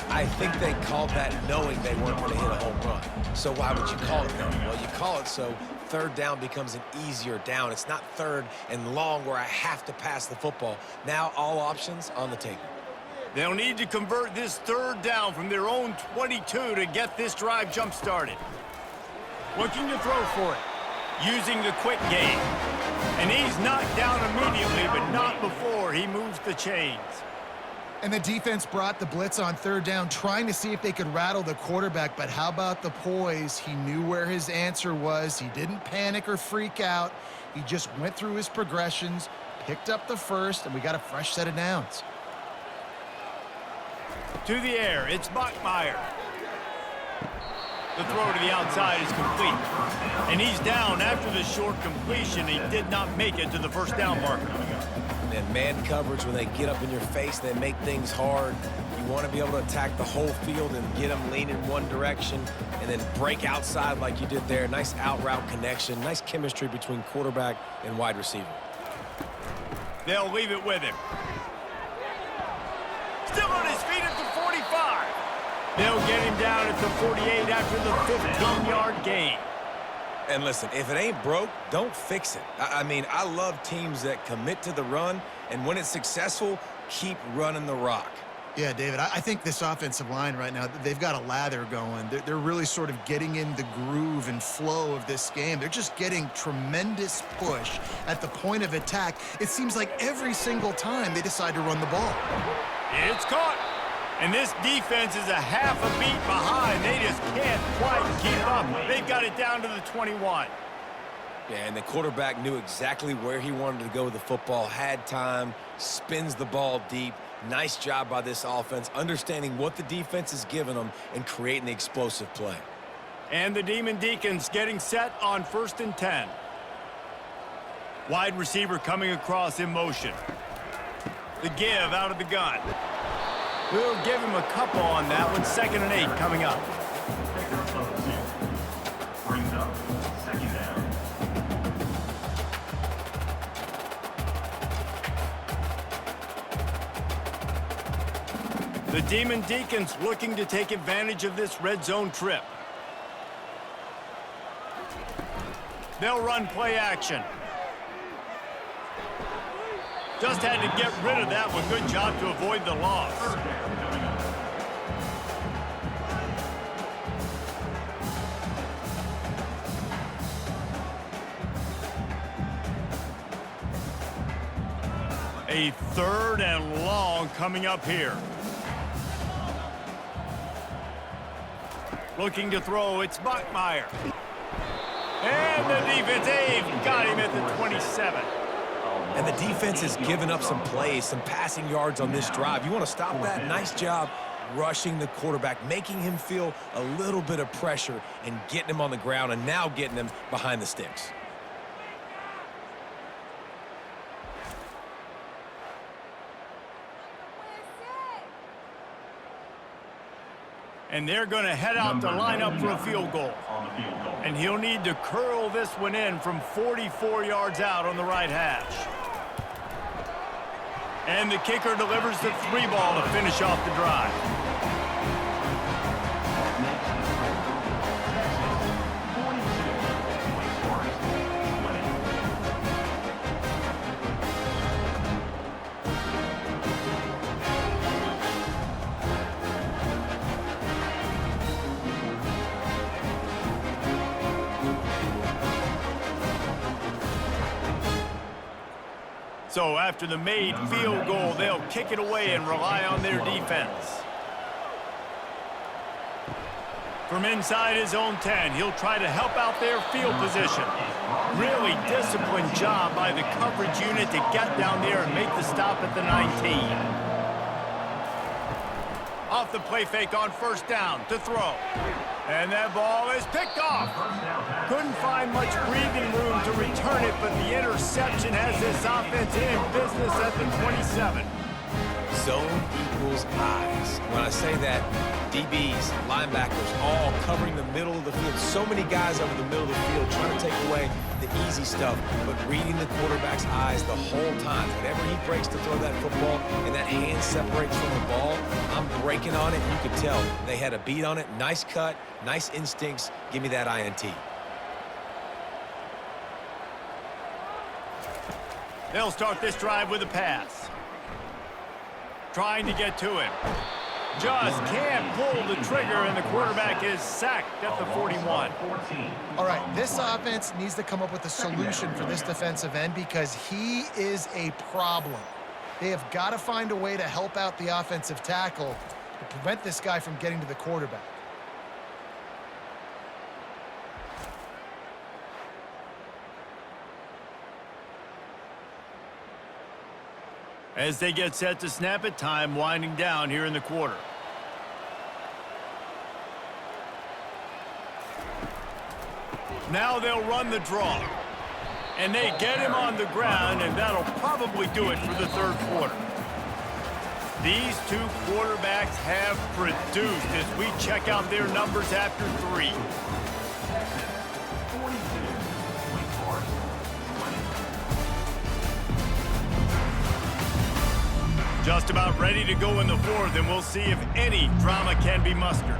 I think they called that knowing they weren't going to hit a home run. So why would you call it that? Well, you call it so third down becomes an easier down. It's not third and long where I have to pass the football. Now all options on the table. They'll need to convert this 3rd down from their own 22 to get this drive jump-started. Looking to throw for it, using the quick game. And he's knocked down immediately, but not before he moves the chains. And the defense brought the blitz on 3rd down, trying to see if they could rattle the quarterback. But how about the poise? He knew where his answer was. He didn't panic or freak out. He just went through his progressions, picked up the 1st, and we got a fresh set of downs. To the air, it's Bachmeier. The throw to the outside is complete. And he's down after the short completion. He did not make it to the 1st down marker. And man coverage, when they get up in your face, they make things hard. You want to be able to attack the whole field and get them lean in one direction and then break outside like you did there. Nice out route connection, nice chemistry between quarterback and wide receiver. They'll leave it with him. Still on his feet at the 45. They'll get him down at the 48 after the 15-yard gain. And listen, if it ain't broke, don't fix it. I mean, I love teams that commit to the run, and when it's successful, keep running the rock. Yeah, David, I think this offensive line right now, they've got a lather going. They're really sort of getting in the groove and flow of this game. They're just getting tremendous push at the point of attack. It seems like every single time they decide to run the ball. It's caught. And this defense is a half a beat behind. They just can't quite keep up. They've got it down to the 21. Yeah, and the quarterback knew exactly where he wanted to go with the football, had time, spins the ball deep. Nice job by this offense, understanding what the defense is giving them and creating the explosive play. And the Demon Deacons getting set on 1st and 10. Wide receiver coming across in motion. The give out of the gun. We'll give him a couple on that one. 2nd and 8 coming up. Brings up 2nd down. The Demon Deacons looking to take advantage of this red zone trip. They'll run play action. Just had to get rid of that one. Good job to avoid the loss. A 3rd and long coming up here. Looking to throw, it's Bachmeier. And the defense got him at the 27. And the defense has given up some plays, some passing yards on this drive. You want to stop that? Nice job rushing the quarterback, making him feel a little bit of pressure and getting him on the ground and now getting him behind the sticks. And they're going to head out to line up for a field goal. And he'll need to curl this one in from 44 yards out on the right hash. And the kicker delivers the 3 ball to finish off the drive. So after the made field goal, they'll kick it away and rely on their defense. From inside his own 10, he'll try to help out their field position. Really disciplined job by the coverage unit to get down there and make the stop at the 19. Off the play fake on first down to throw. And that ball is picked off. Couldn't find much breathing room to return it, but the interception has this offense in business at the 27. Zone equals eyes. When I say that, DBs, linebackers, all covering the middle of the field. So many guys over the middle of the field trying to take away the easy stuff, but reading the quarterback's eyes the whole time. Whenever he breaks to throw that football and that hand separates from the ball, I'm breaking on it. You could tell they had a beat on it. Nice cut, nice instincts. Give me that INT. They'll start this drive with a pass. Trying to get to him. Just can't pull the trigger, and the quarterback is sacked at the 41. All right, this offense needs to come up with a solution for this defensive end because he is a problem. They have got to find a way to help out the offensive tackle to prevent this guy from getting to the quarterback. As they get set to snap it, time winding down here in the quarter. Now they'll run the draw. And they get him on the ground, and that'll probably do it for the third quarter. These two quarterbacks have produced as we check out their numbers after 3. Just about ready to go in the fourth, and we'll see if any drama can be mustered.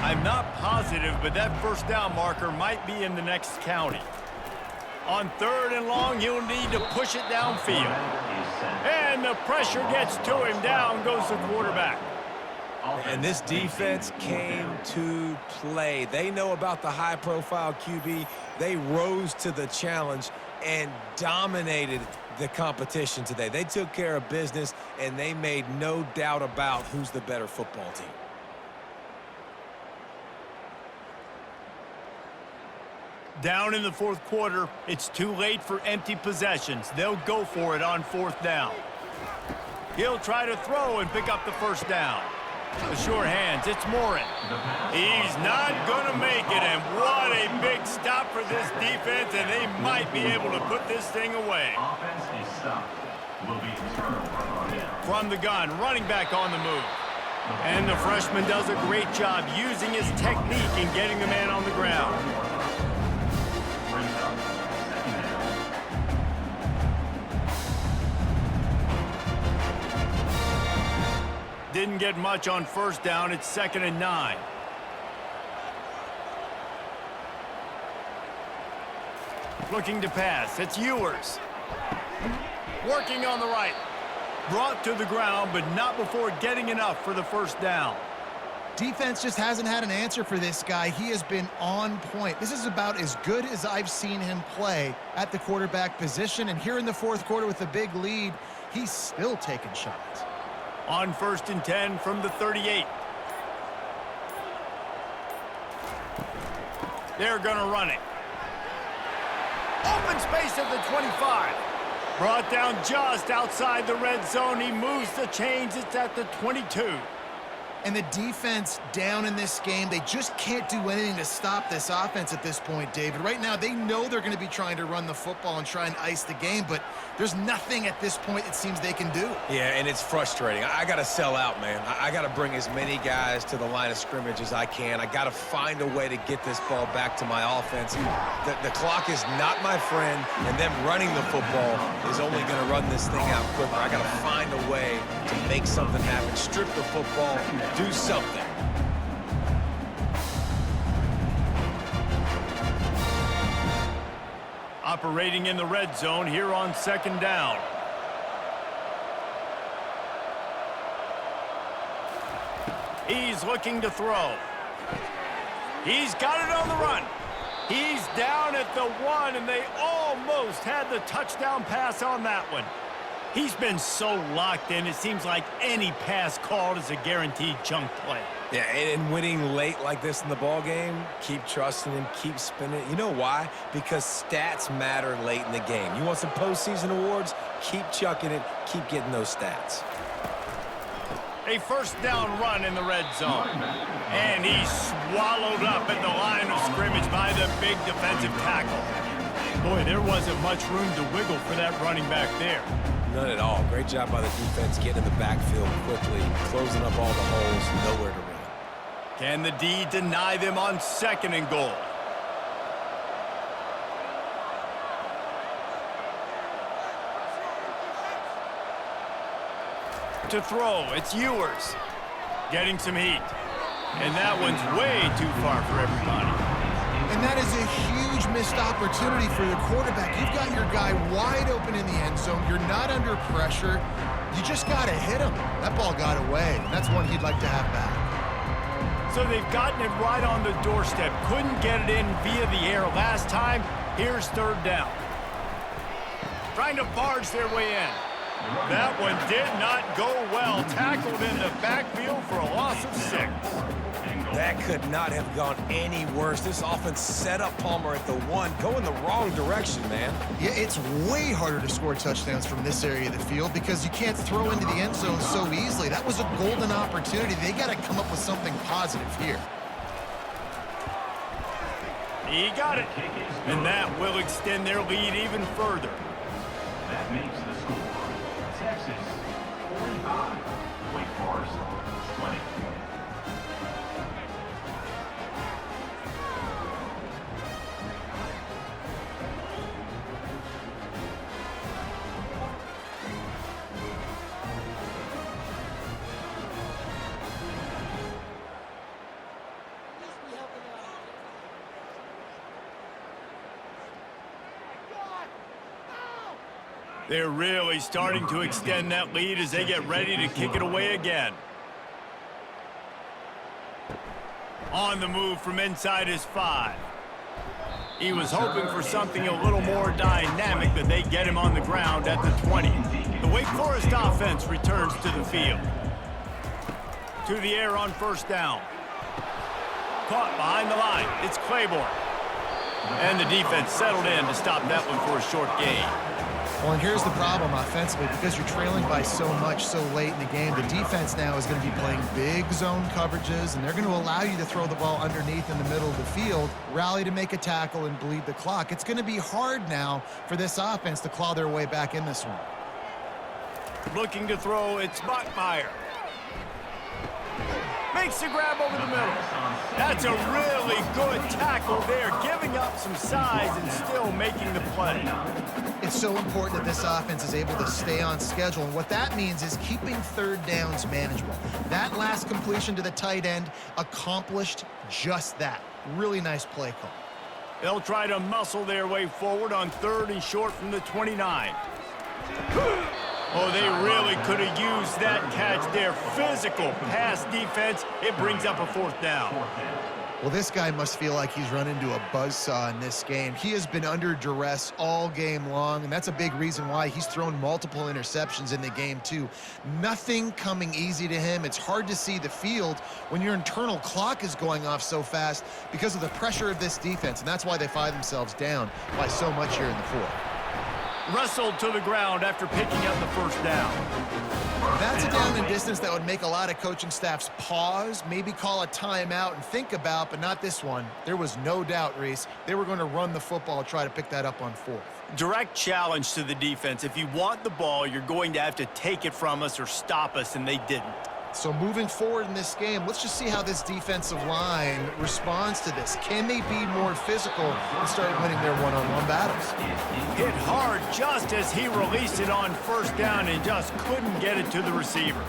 I'm not positive, but that first down marker might be in the next county. On 3rd and long, he'll need to push it downfield. And the pressure gets to him. Down goes the quarterback. And this defense came to play. They know about the high-profile QB. They rose to the challenge and dominated the competition today. They took care of business, and they made no doubt about who's the better football team. Down in the fourth quarter, it's too late for empty possessions. They'll go for it on 4th down. He'll try to throw and pick up the first down. The sure hands, it's Morin. He's not going to make it, and what a big stop for this defense, and they might be able to put this thing away. Offense is stopped. Will be turnover on down. From the gun, running back on the move. And the freshman does a great job using his technique in getting the man on the ground. Brings up second down. Didn't get much on first down. It's 2nd and 9. Looking to pass. It's Ewers. Working on the right. Brought to the ground, but not before getting enough for the first down. Defense just hasn't had an answer for this guy. He has been on point. This is about as good as I've seen him play at the quarterback position. And here in the fourth quarter with a big lead, he's still taking shots. On 1st and 10 from the 38. They're going to run it. Open space at the 25. Brought down just outside the red zone. He moves the chains. It's at the 22. And the defense down in this game, they just can't do anything to stop this offense at this point, David. Right now, they know they're going to be trying to run the football and try and ice the game, but there's nothing at this point it seems they can do. Yeah, and it's frustrating. I got to sell out, man. I got to bring as many guys to the line of scrimmage as I can. I got to find a way to get this ball back to my offense. The clock is not my friend, and them running the football is only going to run this thing out quicker. I got to find a way to make something happen. Strip the football, do something. Operating in the red zone here on 2nd down. He's looking to throw. He's got it on the run. He's down at the 1, and they almost had the touchdown pass on that one. He's been so locked in, it seems like any pass called is a guaranteed chunk play. Yeah, and winning late like this in the ball game, keep trusting him, keep spinning. You know why? Because stats matter late in the game. You want some postseason awards? Keep chucking it, keep getting those stats. A first down run in the red zone. And he's swallowed up at the line of scrimmage by the big defensive tackle. Boy, there wasn't much room to wiggle for that running back there. None at all. Great job by the defense getting in the backfield quickly, closing up all the holes, nowhere to run. Can the D deny them on 2nd and goal? To throw, it's Ewers. Getting some heat. And that one's way too far for everybody. And that is a huge missed opportunity for the quarterback. You've got your guy wide open in the end zone. You're not under pressure. You just got to hit him. That ball got away. And that's one he'd like to have back. So they've gotten it right on the doorstep. Couldn't get it in via the air last time. Here's 3rd down. Trying to barge their way in. That one did not go well. Tackled in the backfield for a loss of 6. That could not have gone any worse. This offense set up Palmer at the 1, going the wrong direction, man. Yeah, it's way harder to score touchdowns from this area of the field because you can't throw into the end zone so easily. That was a golden opportunity. They got to come up with something positive here. He got it. And that will extend their lead even further. That makes the score Texas 45, Wake Forest 20. They're really starting to extend that lead as they get ready to kick it away again. On the move from inside his 5. He was hoping for something a little more dynamic, but they get him on the ground at the 20. The Wake Forest offense returns to the field. To the air on 1st down. Caught behind the line. It's Claiborne. And the defense settled in to stop that one for a short gain. Well, and here's the problem offensively. Because you're trailing by so much so late in the game, the defense now is going to be playing big zone coverages, and they're going to allow you to throw the ball underneath in the middle of the field, rally to make a tackle, and bleed the clock. It's going to be hard now for this offense to claw their way back in this one. Looking to throw, it's Bachmeier. Makes the grab over the middle. That's a really good tackle there, giving up some size and still making the play. It's so important that this offense is able to stay on schedule, and what that means is keeping 3rd downs manageable. That last completion to the tight end accomplished just that. Really nice play call. They'll try to muscle their way forward on 3rd and short from the 29. Oh, they really could have used that catch there. Physical pass defense. It brings up a 4th down. Well, this guy must feel like he's run into a buzzsaw in this game. He has been under duress all game long, and that's a big reason why he's thrown multiple interceptions in the game, too. Nothing coming easy to him. It's hard to see the field when your internal clock is going off so fast because of the pressure of this defense, and that's why they find themselves down by so much here in the 4th. Wrestled to the ground after picking up the 1st down. That's a down and distance that would make a lot of coaching staffs pause, maybe call a timeout and think about, but not this one. There was no doubt, Reese, they were going to run the football and try to pick that up on 4th. Direct challenge to the defense. If you want the ball, you're going to have to take it from us or stop us, and they didn't. So moving forward in this game, let's just see how this defensive line responds to this. Can they be more physical and start winning their one-on-one battles? Hit hard just as he released it on 1st down and just couldn't get it to the receiver.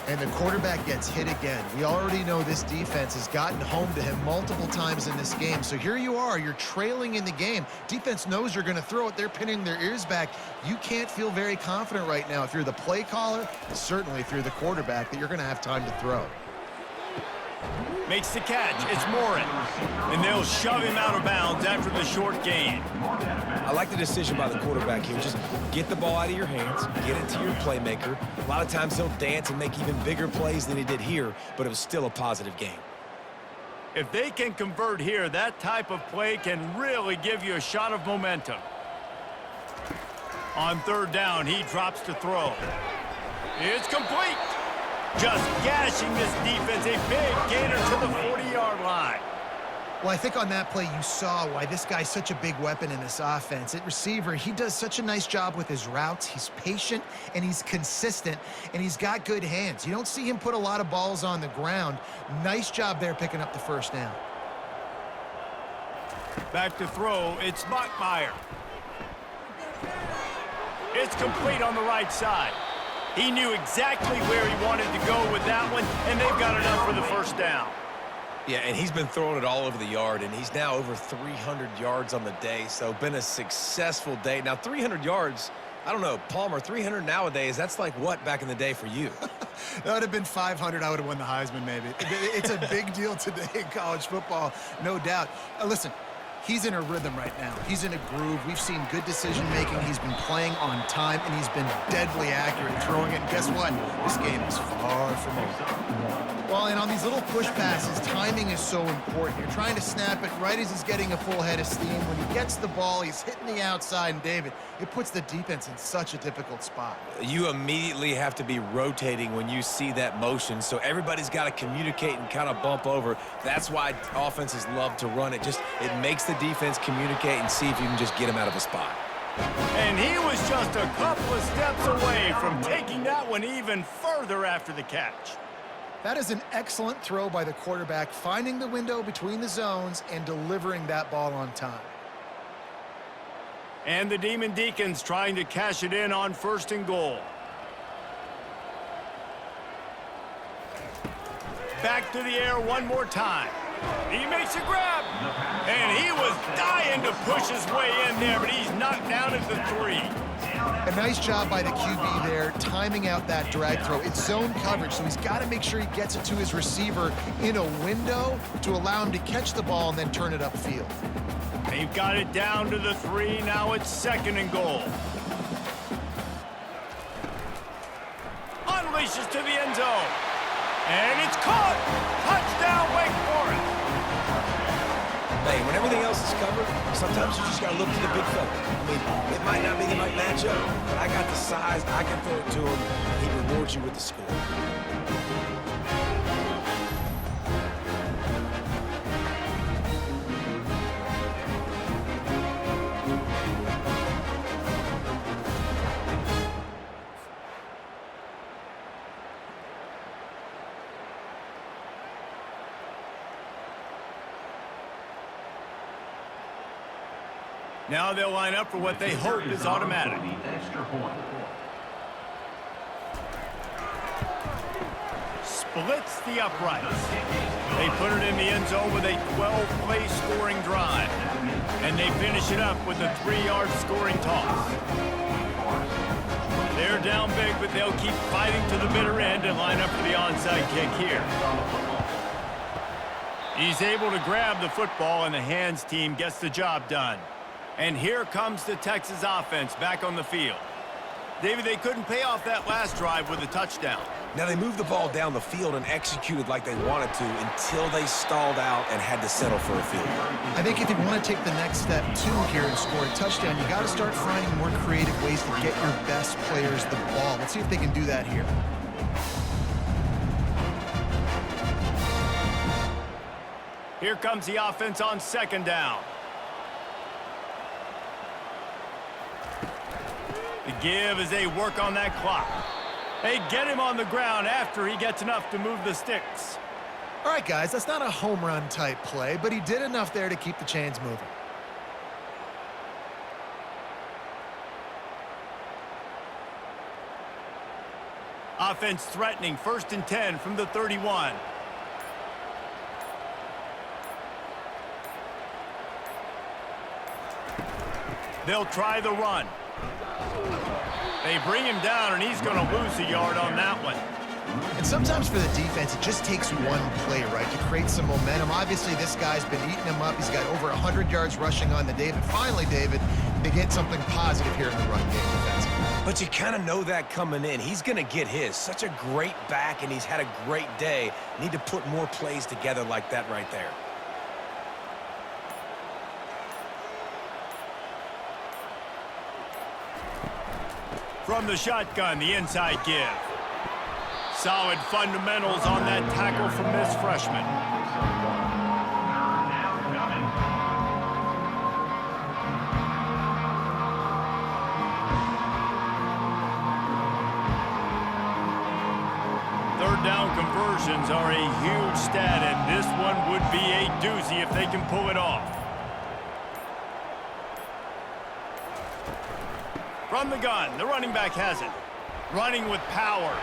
And the quarterback gets hit again. We already know this defense has gotten home to him multiple times in this game. So here you are, you're trailing in the game. Defense knows you're going to throw it. They're pinning their ears back. You can't feel very confident right now if you're the play caller, certainly if you're the quarterback, that you're going to have time to throw. Makes the catch. It's Morin. And they'll shove him out of bounds after the short gain. I like the decision by the quarterback here. Just get the ball out of your hands, get it to your playmaker. A lot of times he'll dance and make even bigger plays than he did here, but it was still a positive game. If they can convert here, that type of play can really give you a shot of momentum. On third down, he drops to throw. It's complete. Just gashing this defense, a big gainer to the 40-yard line. Well, I think on that play you saw why this guy's such a big weapon in this offense. At receiver, he does such a nice job with his routes. He's patient, and he's consistent, and he's got good hands. You don't see him put a lot of balls on the ground. Nice job there picking up the first down. Back to throw, it's Bachmeier. It's complete on the right side. He knew exactly where he wanted to go with that one, and they've got enough for the first down. Yeah, and he's been throwing it all over the yard, and he's now over 300 yards on the day, so been a successful day. Now, 300 yards, I don't know, Palmer, 300 nowadays, that's like what back in the day for you? That would have been 500. I would have won the Heisman, maybe. It's a big deal today in college football, no doubt. Listen, he's in a rhythm right now. He's in a groove. We've seen good decision-making. He's been playing on time, and he's been deadly accurate throwing it. And guess what? This game is far from over. Well, and on these little push passes, timing is so important. You're trying to snap it right as he's getting a full head of steam. When he gets the ball, he's hitting the outside, and David, it puts the defense in such a difficult spot. You immediately have to be rotating when you see that motion, so everybody's got to communicate and kind of bump over. That's why offenses love to run it. It makes the defense communicate and see if you can just get him out of a spot. And he was just a couple of steps away from taking that one even further after the catch. That is an excellent throw by the quarterback, finding the window between the zones and delivering that ball on time. And the Demon Deacons trying to cash it in on 1st and goal. Back to the air one more time. He makes a grab. And he was dying to push his way in there, but he's knocked down at the 3. A nice job by the QB there, timing out that drag throw. It's zone coverage, so he's got to make sure he gets it to his receiver in a window to allow him to catch the ball and then turn it upfield. They've got it down to the 3. Now it's 2nd and goal. Unleashes to the end zone. And it's caught. Touchdown, Wake Forest. Hey, when everything else is covered, sometimes you just got to look to the big fella. I mean, it might not be the right matchup, but I got the size, I can throw it to him, and he rewards you with the score. Now they'll line up for what they hope is automatic. Extra point. Splits the uprights. They put it in the end zone with a 12-play scoring drive. And they finish it up with a 3-yard scoring toss. They're down big, but they'll keep fighting to the bitter end and line up for the onside kick here. He's able to grab the football, and the hands team gets the job done. And here comes the Texas offense back on the field. David, they couldn't pay off that last drive with a touchdown. Now, they moved the ball down the field and executed like they wanted to until they stalled out and had to settle for a field goal. I think if you want to take the next step, too, here and score a touchdown, you got to start finding more creative ways to get your best players the ball. Let's see if they can do that here. Here comes the offense on 2nd down. The give as they work on that clock. They get him on the ground after he gets enough to move the sticks. All right, guys, that's not a home run type play, but he did enough there to keep the chains moving. Offense threatening 1st and 10 from the 31. They'll try the run. They bring him down, and he's going to lose a yard on that one. And sometimes for the defense, it just takes one play, right, to create some momentum. Obviously, this guy's been eating him up. He's got over 100 yards rushing on the day. But finally, David, they get something positive here in the run game defensively. But you kind of know that coming in. He's going to get his. Such a great back, and he's had a great day. Need to put more plays together like that right there. From the shotgun, the inside give. Solid fundamentals on that tackle from this freshman. Third down conversions are a huge stat, and this one would be a doozy if they can pull it off. From the gun, the running back has it. Running with power.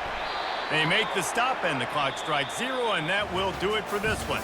They make the stop, and the clock strikes 0, and that will do it for this one.